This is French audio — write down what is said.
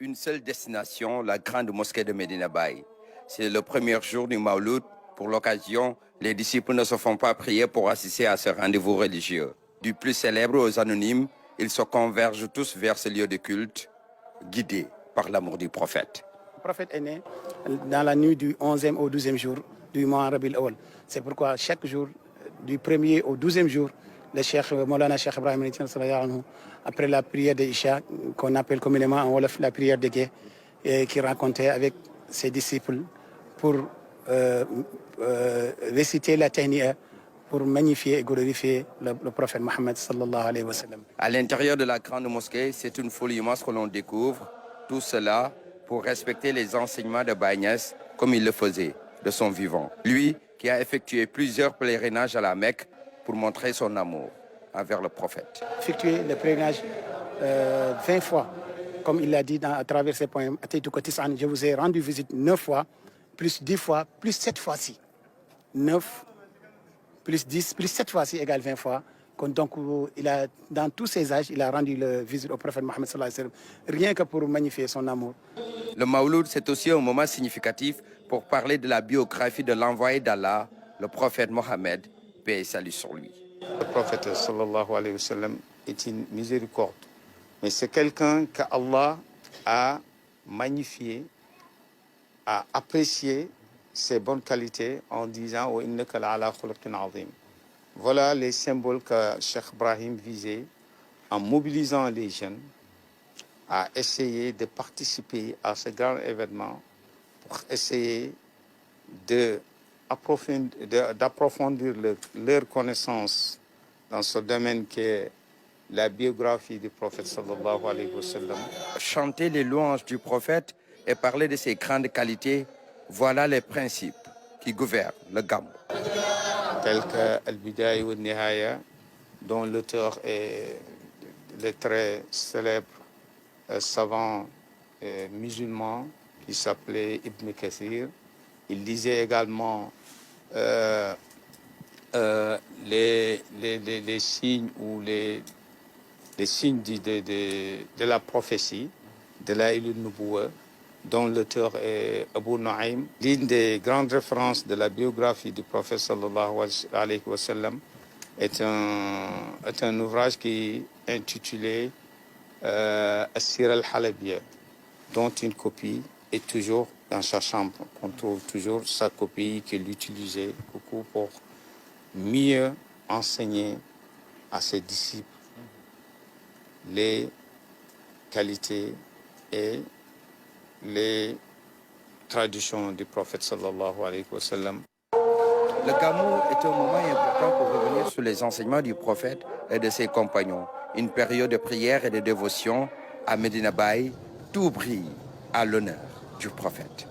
Une seule destination, la grande mosquée de Medina Baye. C'est le premier jour du Mawlud. Pour l'occasion, les disciples ne se font pas prier pour assister à ce rendez-vous religieux. Du plus célèbre aux anonymes, ils se convergent tous vers ce lieu de culte, guidés par l'amour du prophète. Le prophète est né dans la nuit du 11e au 12e jour du mois Rabiul Awwal. C'est pourquoi chaque jour, du 1er au 12e jour, le Cheikh Maulana Cheikh Ibrahim, après la prière de Isha, qu'on appelle communément en Wolof la prière de Gué, qui racontait avec ses disciples pour réciter la tahniya, pour magnifier et glorifier le prophète Mohammed sallallahu alayhi wa sallam. À l'intérieur de la grande mosquée, c'est une foule immense que l'on découvre. Tout cela pour respecter les enseignements de Baye Niasse comme il le faisait de son vivant. Lui qui a effectué plusieurs pèlerinages à la Mecque pour montrer son amour envers le prophète. Effectué le pèlerinage 20 fois, comme il l'a dit à travers ses poèmes. Je vous ai rendu visite 9 fois, plus 10 fois, plus 7 fois-ci. 9 plus 10, plus 7 fois-ci égale 20 fois. Donc, dans tous ses âges, il a rendu le visite au prophète Mohammed sallallahu alayhi wa sallam, rien que pour magnifier son amour. Le Mawlud, c'est aussi un moment significatif pour parler de la biographie de l'envoyé d'Allah, le prophète Mohammed, paix et salut sur lui. Le prophète sallallahu alayhi wa sallam est une miséricorde, mais c'est quelqu'un qu'Allah a magnifié, a apprécié ses bonnes qualités en disant wa innaka la'ala khuluqin azim. Voilà les symboles que Cheikh Ibrahim visait en mobilisant les jeunes à essayer de participer à ce grand événement pour essayer d'approfondir leur connaissance dans ce domaine qui est la biographie du prophète sallallahu alayhi wa sallam. Chanter les louanges du prophète et parler de ses grandes qualités, voilà les principes qui gouvernent le Gamou. Tel que Al-Bidaya wa Nihaya, dont l'auteur est le très célèbre savant musulman qui s'appelait Ibn Kathir. Il lisait également les signes ou les signes de la prophétie, de la Nubuwa, dont l'auteur est Abu Nu'aym. L'une des grandes références de la biographie du prophète sallallahu alayhi wa sallam est un ouvrage qui est intitulé As-Sira al-Halabiyya, dont une copie est toujours dans sa chambre. On trouve toujours sa copie qu'il utilisait beaucoup pour mieux enseigner à ses disciples les qualités et les traditions du prophète sallallahu alayhi wa sallam. Le Gamou est un moment important pour revenir sur les enseignements du prophète et de ses compagnons. Une période de prière et de dévotion à Medina Baye, tout brille à l'honneur du prophète.